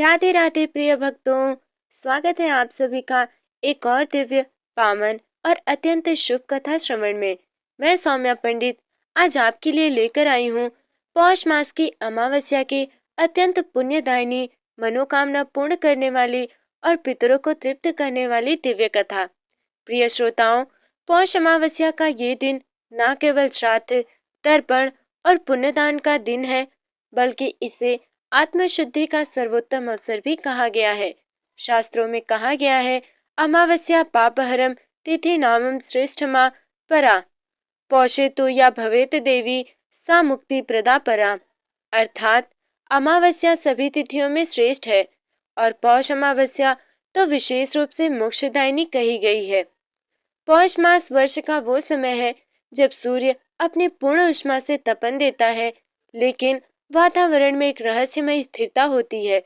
राधे राधे प्रिय भक्तों, स्वागत है आप सभी का एक और दिव्य, पावन और अत्यंत शुभ कथा श्रवण में। मैं सौम्या पंडित आज आपके लिए लेकर आई हूँ पौष मास की अमावस्या की अत्यंत पुण्यदायिनी, मनोकामना पूर्ण करने वाली और पितरों को तृप्त करने वाली दिव्य कथा। प्रिय श्रोताओं, पौष अमावस्या का ये दिन न केवल श्राद्ध, तर्पण और पुण्यदान का दिन है, बल्कि इसे आत्मशुद्धि का सर्वोत्तम अवसर भी कहा गया है। शास्त्रों में कहा गया है, अमावस्या पापहरम तिथि नामम श्रेष्ठमा परा, पौषे तो या भवेत देवी सा मुक्ति प्रदा परा। अर्थात अमावस्या सभी तिथियों में श्रेष्ठ है और पौष अमावस्या तो विशेष रूप से मोक्षदायिनी कही गई है। पौष मास वर्ष का वो समय है जब सूर्य अपनी पूर्ण उष्मा से तपन देता है, लेकिन वातावरण में एक रहस्यमय स्थिरता होती है।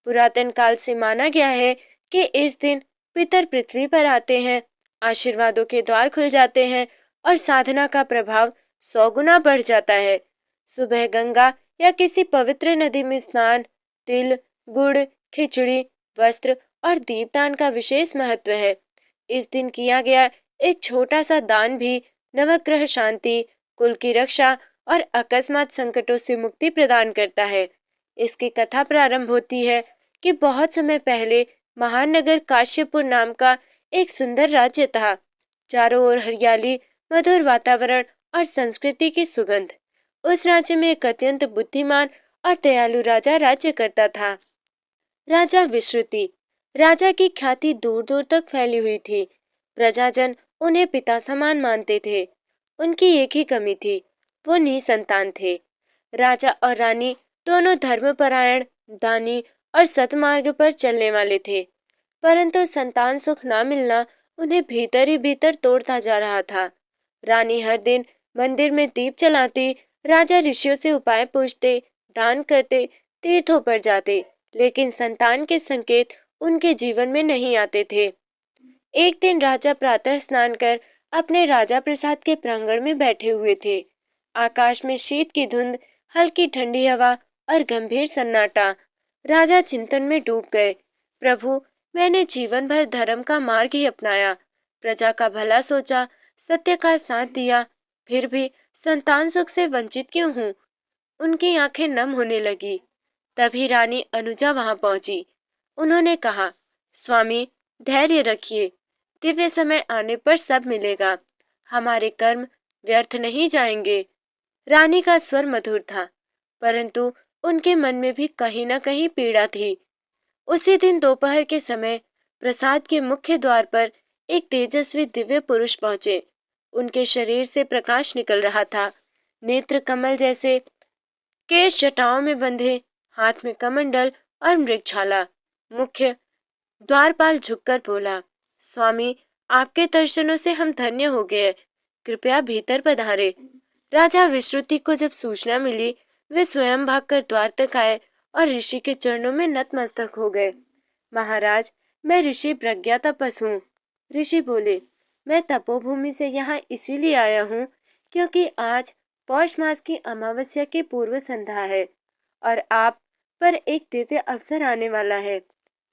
पुरातन काल से माना गया है कि इस दिन पितर पृथ्वी पर आते हैं, आशीर्वादों के द्वार खुल जाते हैं और साधना का प्रभाव 100 गुना बढ़ जाता है। सुबह गंगा या किसी पवित्र नदी में स्नान, तिल, गुड़, खिचड़ी, वस्त्र और दीपदान का विशेष महत्व है। इस दिन किया गया एक छोटा सा दान भी नवग्रह शांति, कुल की रक्षा और अकस्मात संकटों से मुक्ति प्रदान करता है। इसकी कथा प्रारंभ होती है कि बहुत समय पहले महान नगर काश्यपुर नाम का एक सुंदर राज्य था। चारों ओर हरियाली, मधुर वातावरण और संस्कृति की सुगंध। उस राज्य में एक अत्यंत बुद्धिमान और दयालु राजा राज्य करता था। राजा विश्रुति। राजा की ख्याति दूर दूर तक फैली हुई थी। प्रजाजन उन्हें पिता समान मानते थे। उनकी एक ही कमी थी, वो निसंतान थे। राजा और रानी दोनों धर्मपरायण, दानी और सतमार्ग पर चलने वाले थे, परंतु संतान सुख न मिलना उन्हें भीतर ही भीतर तोड़ता जा रहा था। रानी हर दिन मंदिर में दीप जलाती, राजा ऋषियों से उपाय पूछते, दान करते, तीर्थों पर जाते, लेकिन संतान के संकेत उनके जीवन में नहीं आते थे। एक दिन राजा प्रातः स्नान कर अपने राजा प्रसाद के प्रांगण में बैठे हुए थे। आकाश में शीत की धुंध, हल्की ठंडी हवा और गंभीर सन्नाटा। राजा चिंतन में डूब गए। प्रभु, मैंने जीवन भर धर्म का मार्ग ही अपनाया, प्रजा का भला सोचा, सत्य का साथ दिया, फिर भी संतान सुख से वंचित क्यों हूँ? उनकी आंखें नम होने लगी। तभी रानी अनुजा वहां पहुंची। उन्होंने कहा, स्वामी, धैर्य रखिए, दिव्य समय आने पर सब मिलेगा। हमारे कर्म व्यर्थ नहीं जाएंगे। रानी का स्वर मधुर था, परंतु उनके मन में भी कहीं न कहीं पीड़ा थी। उसी दिन दोपहर के समय प्रसाद के मुख्य द्वार पर एक तेजस्वी दिव्य पुरुष पहुंचे। उनके शरीर से प्रकाश निकल रहा था, नेत्र कमल जैसे, केश जटाओं में बंधे, हाथ में कमंडल और मृगछाला। मुख्य द्वारपाल झुककर बोला, स्वामी, आपके दर्शनों से हम धन्य हो गए, कृपया भीतर पधारे। राजा विश्रुति को जब सूचना मिली, वे स्वयं भागकर द्वार तक आए और ऋषि के चरणों में नतमस्तक हो गए। महाराज, मैं ऋषि प्रज्ञा तपस हूँ। ऋषि बोले, मैं तपोभूमि से यहाँ इसीलिए आया हूँ क्योंकि आज पौष मास की अमावस्या की पूर्व संध्या है और आप पर एक दिव्य अवसर आने वाला है।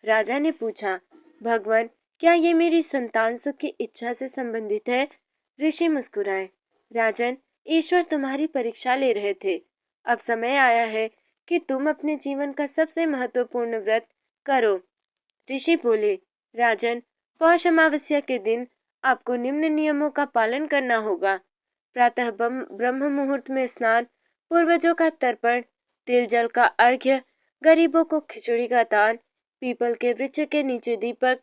राजा ने पूछा, भगवान, क्या ये मेरी संतान सुख की इच्छा से संबंधित है? ऋषि मुस्कुराए, राजन, ईश्वर तुम्हारी परीक्षा ले रहे थे। अब समय आया है कि तुम अपने जीवन का सबसे महत्वपूर्ण व्रत करो। ऋषि बोले, राजन, पौष अमावस्या के दिन आपको निम्न नियमों का पालन करना होगा। प्रातः ब्रह्म मुहूर्त में स्नान, पूर्वजों का तर्पण, तिल जल का अर्घ्य, गरीबों को खिचड़ी का दान, पीपल के वृक्ष के नीचे दीपक,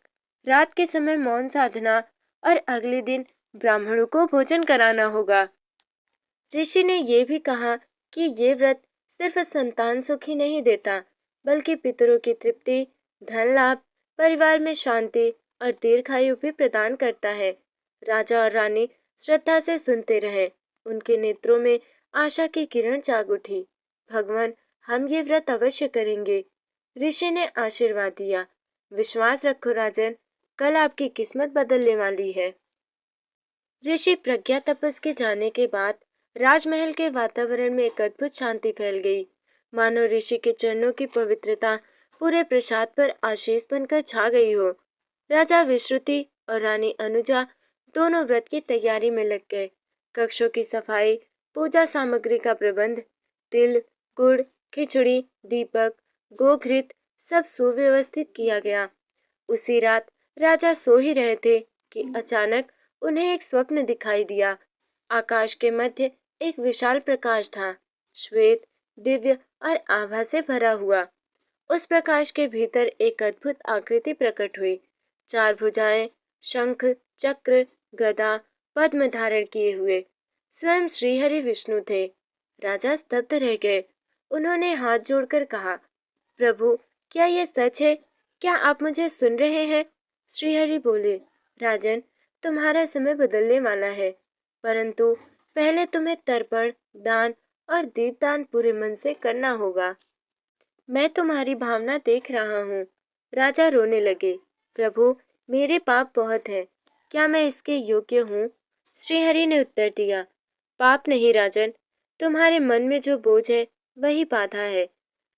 रात के समय मौन साधना और अगले दिन ब्राह्मणों को भोजन कराना होगा। ऋषि ने यह भी कहा कि ये व्रत सिर्फ संतान सुख ही नहीं देता, बल्कि पितरों की तृप्ति, धन लाभ, परिवार में शांति और दीर्घायु भी प्रदान करता है। राजा और रानी श्रद्धा से सुनते रहे। उनके नेत्रों में आशा की किरण जाग उठी। भगवान, हम ये व्रत अवश्य करेंगे। ऋषि ने आशीर्वाद दिया। विश्वास रखो राजन, कल आपकी किस्मत बदलने वाली है। ऋषि प्रज्ञा तपस के जाने के बाद राजमहल के वातावरण में एक अद्भुत शांति फैल गई, मानो ऋषि के चरणों की पवित्रता पूरे प्रसाद पर आशीष बनकर छा गई हो। राजा विश्रुति और रानी अनुजा दोनों व्रत की तैयारी में लग गए। कक्षों की सफाई, पूजा सामग्री का प्रबंध, तिल, गुड़, खिचड़ी, दीपक, गोघृत सब सुव्यवस्थित किया गया। उसी रात राजा सो ही रहे थे कि अचानक उन्हें एक स्वप्न दिखाई दिया। आकाश के मध्य एक विशाल प्रकाश था, श्वेत, दिव्य और आभा से भरा हुआ। उस प्रकाश के भीतर एक अद्भुत आकृति प्रकट हुई। 4 भुजाएं, शंख, चक्र, गदा, पद्म धारण किए हुए स्वयं श्रीहरि विष्णु थे। राजा स्तब्ध रह गए। उन्होंने हाथ जोड़कर कहा, प्रभु, क्या यह सच है? क्या आप मुझे सुन रहे हैं? श्रीहरि बोले, राजन, तुम्हारा समय बदलने वाला है, परंतु पहले तुम्हें तर्पण, दान और दीपदान पूरे मन से करना होगा। मैं तुम्हारी भावना देख रहा हूँ। राजा रोने लगे, प्रभु, मेरे पाप बहुत है, क्या मैं इसके योग्य हूँ? श्रीहरि ने उत्तर दिया, पाप नहीं राजन, तुम्हारे मन में जो बोझ है वही बाधा है।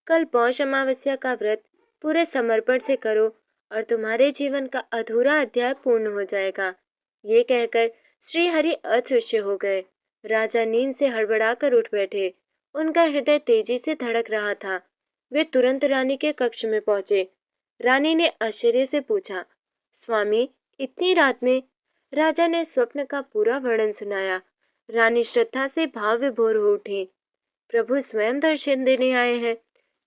कल पौष अमावस्या का व्रत पूरे समर्पण से करो और तुम्हारे जीवन का अधूरा अध्याय पूर्ण हो जाएगा। ये कहकर श्रीहरि अदृश्य हो गए। राजा नींद से हड़बड़ाकर उठ बैठे। उनका हृदय तेजी से धड़क रहा था। वे तुरंत रानी के कक्ष में पहुंचे। रानी ने आश्चर्य से पूछा, स्वामी, इतनी रात में? राजा ने स्वप्न का पूरा वर्णन सुनाया। रानी श्रद्धा से भाव विभोर हो उठी। प्रभु स्वयं दर्शन देने आए हैं।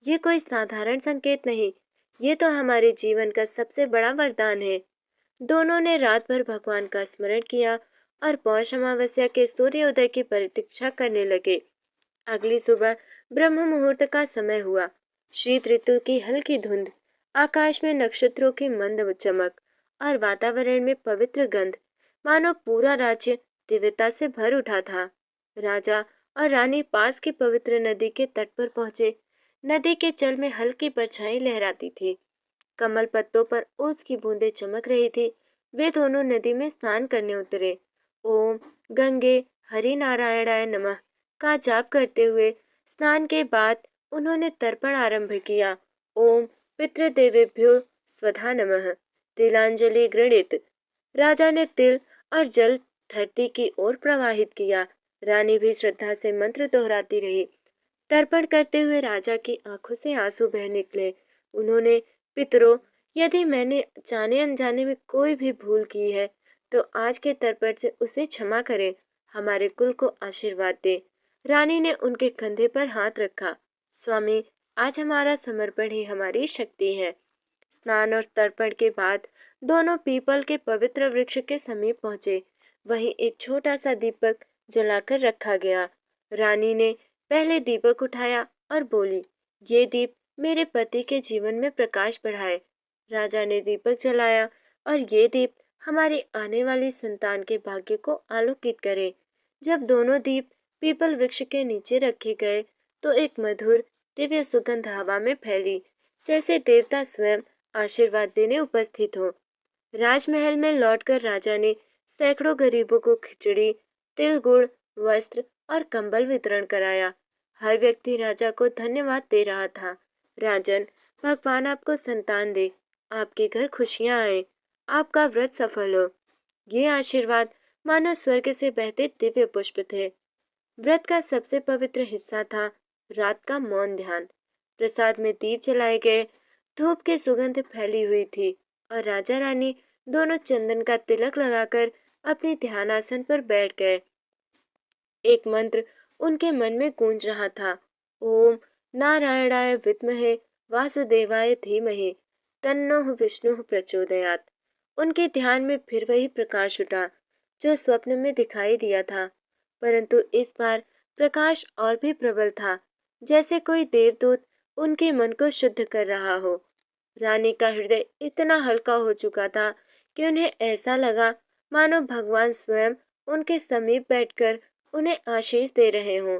ये कोई साधारण संकेत नहीं, ये तो हमारे जीवन का सबसे बड़ा वरदान है। दोनों ने रात भर भगवान का स्मरण किया और पौष अमावस्या के सूर्योदय की प्रतीक्षा करने लगे। अगली सुबह ब्रह्म मुहूर्त का समय हुआ। शीत ऋतु की हल्की धुंध, आकाश में नक्षत्रों की मंद चमक और वातावरण में पवित्र गंध, मानो पूरा राज्य दिव्यता से भर उठा था। राजा और रानी पास की पवित्र नदी के तट पर पहुंचे। नदी के जल में हल्की परछाई लहराती थी। कमल पत्तों पर ओस की बूंदें चमक रही थी। वे दोनों नदी में स्नान करने उतरे। ओम गंगे हरि नारायणाय नमः का जाप करते हुए स्नान के बाद उन्होंने तर्पण आरंभ किया। ओम पितृदेवेभ्यो स्वधा नमः। तिलांजलि गृणीत। राजा ने तिल और जल धरती की ओर प्रवाहित किया। रानी भी श्रद्धा से मंत्र दोहराती रही। तर्पण करते हुए राजा की आंखों से आंसू बह निकले। उन्होंने, पितरों, यदि मैंने जाने अनजाने में कोई भी भूल की है तो आज के तर्पण से उसे क्षमा करें, हमारे कुल को आशीर्वाद दे। रानी ने उनके कंधे पर हाथ रखा। स्वामी, आज हमारा समर्पण ही हमारी शक्ति है। स्नान और तर्पण के बाद दोनों पीपल के पवित्र वृक्ष के समीप पहुंचे। वहीं एक छोटा सा दीपक जलाकर रखा गया। रानी ने पहले दीपक उठाया और बोली, ये दीप मेरे पति के जीवन में प्रकाश बढ़ाए। राजा ने दीपक जलाया और ये दीप हमारी आने वाली संतान के भाग्य को आलोकित करे। जब दोनों दीप पीपल वृक्ष के नीचे रखे गए तो एक मधुर दिव्य सुगंध हवा में फैली, जैसे देवता स्वयं आशीर्वाद देने उपस्थित हो। राजमहल में लौटकर राजा ने सैकड़ों गरीबों को खिचड़ी, तिल गुड़, वस्त्र और कंबल वितरण कराया। हर व्यक्ति राजा को धन्यवाद दे रहा था। राजन, भगवान आपको संतान दे, आपके घर खुशियां आए, आपका व्रत सफल हो। ये आशीर्वाद मानो स्वर्ग से बहते दिव्य पुष्प थे। व्रत का सबसे पवित्र हिस्सा था रात का मौन ध्यान। प्रसाद में दीप जलाए गए, धूप की सुगंध फैली हुई थी और राजा रानी दोनों चंदन का तिलक लगाकर अपने ध्यानासन पर बैठ गए। एक मंत्र उनके मन में गूंज रहा था, ओम नारायणाय विद्महे वासुदेवाय धीमहि तन्नो विष्णु प्रचोदयात्। उनके ध्यान में फिर वही प्रकाश उठा जो स्वप्न में दिखाई दिया था, परंतु इस बार प्रकाश और भी प्रबल था, जैसे कोई देवदूत उनके मन को शुद्ध कर रहा हो। रानी का हृदय इतना हल्का हो चुका था कि उन्हें ऐसा लगा मानो भगवान स्वयं उनके समीप बैठकर उन्हें आशीष दे रहे हों।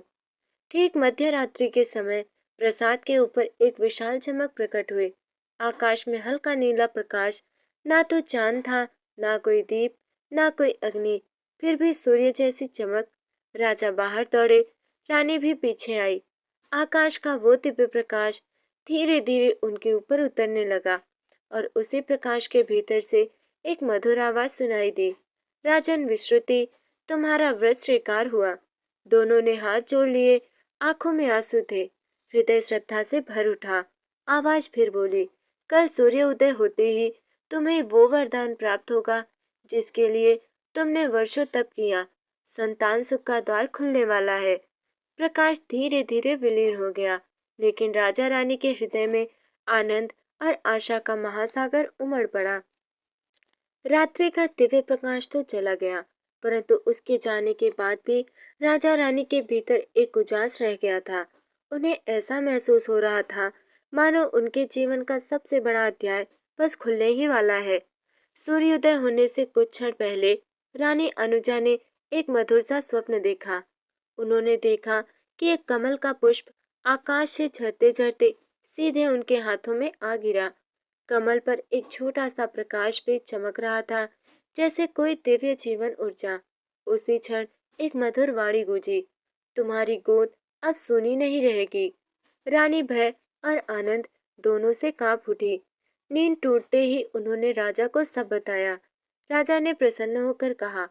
ठीक मध्य रात्रि के समय प्रसाद के ऊपर एक विशाल चमक प्रकट हुई। आकाश में हल्का नीला प्रकाश, ना तो चांद था, ना कोई दीप, ना कोई अग्नि, फिर भी सूर्य जैसी चमक। राजा बाहर दौड़े, रानी भी पीछे आई। आकाश का वो दिव्य प्रकाश धीरे धीरे उनके ऊपर उतरने लगा और उसी प्रकाश के भीतर से एक मधुर आवाज सुनाई दी। राजन विश्रुति, तुम्हारा व्रत स्वीकार हुआ। दोनों ने हाथ जोड़ लिए, आंखों में आंसू थे, हृदय श्रद्धा से भर उठा। आवाज फिर बोली, कल सूर्य उदय होते ही तुम्हें वो वरदान प्राप्त होगा जिसके लिए तुमने वर्षों तप किया। संतान सुख का द्वार खुलने वाला है। प्रकाश धीरे धीरे विलीन हो गया, लेकिन राजा रानी के हृदय में आनंद और आशा का महासागर उमड़ पड़ा। रात्रि का दिव्य प्रकाश तो चला गया, परंतु उसके जाने के बाद भी राजा रानी के भीतर एक उजास रह गया था। उन्हें ऐसा महसूस हो रहा था मानो उनके जीवन का सबसे बड़ा अध्याय बस खुलने ही वाला है। सूर्योदय होने से कुछ क्षण पहले रानी अनुजा ने एक मधुर सा स्वप्न देखा। उन्होंने देखा कि एक कमल का पुष्प आकाश से झरते झरते सीधे उनके हाथों में आ गिरा। कमल पर एक छोटा सा प्रकाश भी चमक रहा था, जैसे कोई दिव्य जीवन ऊर्जा। उसी क्षण एक मधुर वाणी गूंजी, तुम्हारी गोद अब सूनी नहीं रहेगी। रानी भय और आनंद दोनों से कांप उठी। नींद टूटते ही उन्होंने राजा को सब बताया। राजा ने प्रसन्न होकर कहा,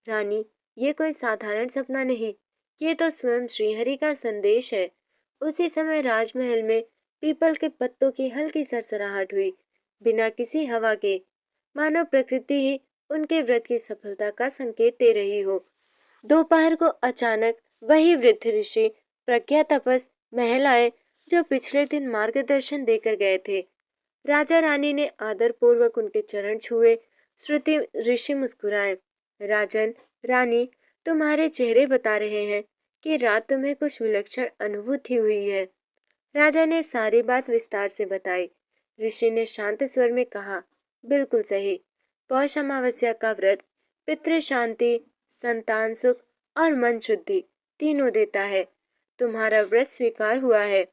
रानी, ये कोई साधारण सपना नहीं, ये तो स्वयं श्रीहरि का संदेश है। उसी समय राजमहल में पीपल के पत्तों की हल्की सरसराहट हुई, बिना किसी हवा के, मानो प्रकृति ही उनके व्रत की सफलता का संकेत दे रही हो। दोपहर को अचानक वही वृद्ध ऋषि प्रज्ञा तपस महल आए जो पिछले दिन मार्गदर्शन देकर गए थे। राजा रानी ने आदर पूर्वक उनके चरण छुए। श्रुति ऋषि मुस्कुराए, राजन, रानी, तुम्हारे चेहरे बता रहे हैं कि रात तुम्हें कुछ विलक्षण अनुभूति हुई है। राजा ने सारी बात विस्तार से बताई। ऋषि ने शांत स्वर में कहा, बिल्कुल सही। पौष अमावस्या का व्रत पितृ शांति, संतान सुख और मन शुद्धि तीनों देता है। तुम्हारा व्रत स्वीकार हुआ है।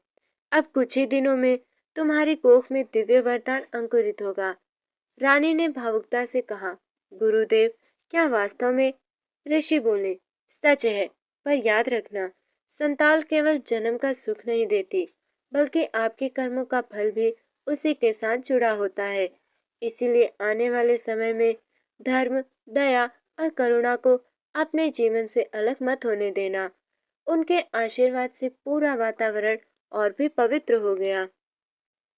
अब कुछ ही दिनों में तुम्हारी कोख में दिव्य वरदान अंकुरित होगा। रानी ने भावुकता से कहा, गुरुदेव, क्या वास्तव में? ऋषि बोले, सच है, पर याद रखना, संतान केवल जन्म का सुख नहीं देती, बल्कि आपके कर्मों का फल भी उसी के साथ जुड़ा होता है। इसीलिए आने वाले समय में धर्म, दया और करुणा को अपने जीवन से अलग मत होने देना। उनके आशीर्वाद से पूरा वातावरण और भी पवित्र हो गया।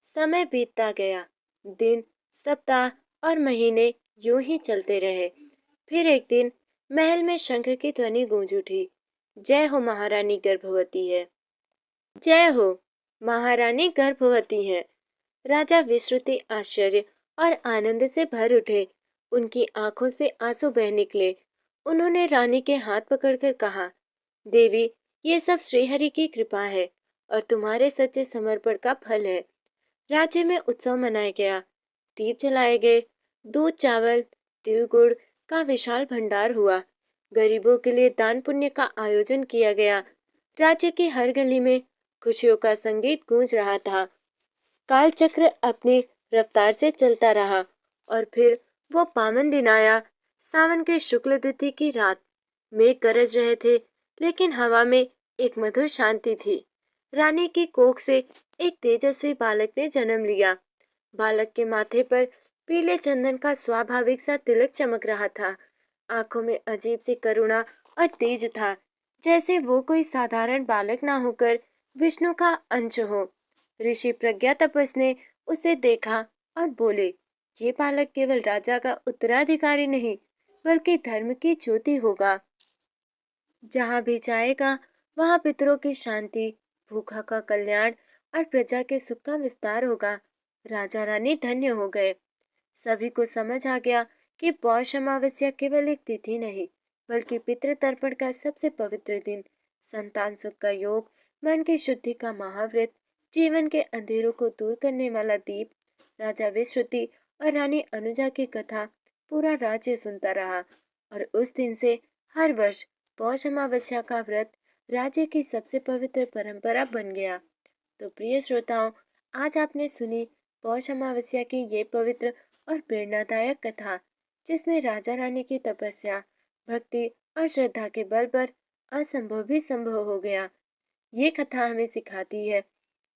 समय बीतता गया। दिन, सप्ताह और महीने यूं ही चलते रहे। फिर एक दिन महल में शंख की ध्वनि गूंज उठी। जय हो, महारानी गर्भवती है। जय हो, महारानी गर्भवती है। राजा विश्रुति आश्चर्य और आनंद से भर उठे। उनकी आंखों से आंसू बह निकले। उन्होंने रानी के हाथ पकड़कर कहा, देवी, ये सब श्रीहरि की कृपा है और तुम्हारे सच्चे समर्पण का फल है। राज्य में उत्सव मनाया गया, दीप जलाए गए, दूध, चावल, तिल, गुड़ का विशाल भंडार हुआ। गरीबों के लिए दान पुण्य का आयोजन किया गया। राज्य की हर गली में खुशियों का संगीत गूंज रहा था। कालचक्र अपनी रफ्तार से चलता रहा और फिर वो पावन दिन आया। सावन के शुक्ल तिथि की रात। मेघ गरज रहे थे, लेकिन हवा में एक मधुर शांति थी। रानी की कोख से एक तेजस्वी बालक ने जन्म लिया। बालक के माथे पर पीले चंदन का स्वाभाविक सा तिलक चमक रहा था। आंखों में अजीब सी करुणा और तेज था, जैसे वो कोई साधारण बालक ना होकर विष्णु का अंश हो। ऋषि प्रज्ञा तपस ने उसे देखा और बोले, ये बालक केवल राजा का उत्तराधिकारी नहीं, बल्कि धर्म की ज्योति होगा। जहाँ भी जाएगा वहाँ पितरों की शांति, भूखा का कल्याण और प्रजा के सुख का विस्तार होगा। राजा रानी धन्य हो गए। सभी को समझ आ गया कि पौष अमावस्या केवल एक तिथि नहीं, बल्कि पितृ तर्पण का सबसे पवित्र दिन, संतान सुख का योग, मन की शुद्धि का महाव्रत, जीवन के अंधेरों को दूर करने वाला दीप। राजा विश्रुति और रानी अनुजा की कथा पूरा राज्य सुनता रहा और उस दिन से हर वर्ष पौष अमावस्या का व्रत राज्य की सबसे पवित्र परंपरा बन गया। तो प्रिय श्रोताओं, आज आपने सुनी पौष अमावस्या की ये पवित्र और प्रेरणादायक कथा, जिसमें राजा रानी की तपस्या, भक्ति और श्रद्धा के बल पर असंभव भी संभव हो गया। ये कथा हमें सिखाती है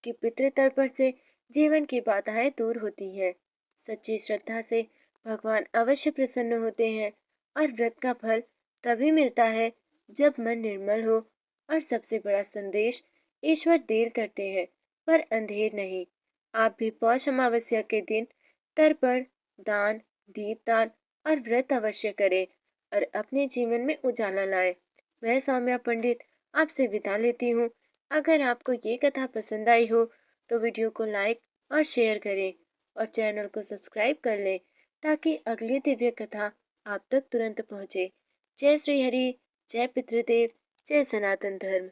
कि पितृतर्पण से जीवन की बाधाएं दूर होती हैं। सच्ची श्रद्धा से भगवान अवश्य प्रसन्न होते हैं और व्रत का फल तभी मिलता है जब मन निर्मल हो। और सबसे बड़ा संदेश, ईश्वर देर करते हैं पर अंधेर नहीं। आप भी पौष अमावस्या के दिन तर्पण, दान, दीपदान और व्रत अवश्य करें और अपने जीवन में उजाला लाएं। मैं सौम्या पंडित आपसे विदा लेती हूँ। अगर आपको ये कथा पसंद आई हो तो वीडियो को लाइक और शेयर करें और चैनल को सब्सक्राइब कर लें ताकि अगली दिव्य कथा आप तक तुरंत पहुँचे। जय श्री हरि, जय पितृदेव, जय सनातन धर्म।